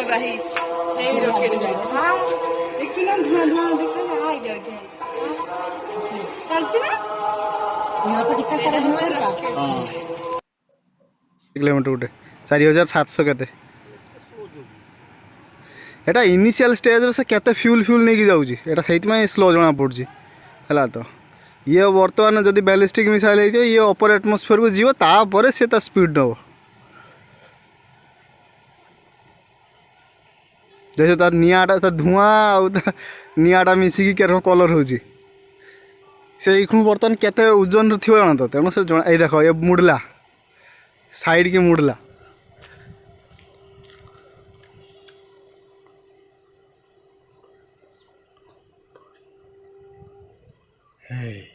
भाई नहीं रॉकेट जाए हां देखी ना धुआं धुआं देखो ना आ जाए चलছি ना यहाँ पे कितना सारा धुआं है हां किलोमीटर उठे 4700 केते एटा इनिशियल स्टेज रे से केते फ्यूल फ्यूल नहीं जाउची एटा सहित में स्लो जना पड़ची हला तो ये वर्तमान जदि बैलिस्टिक मिसाइल है ये अपर एटमॉस्फेयर को जीव तापर से ता स्पीड नब जैसे तार निआटा ता धुआं आउ ता निआटा मिसिकी केरो कलर होची से इखु बर्तमान केते ओजन थिबो जाना तो तेनो से ए देखो ये मुडला साइड की मुडला Hey.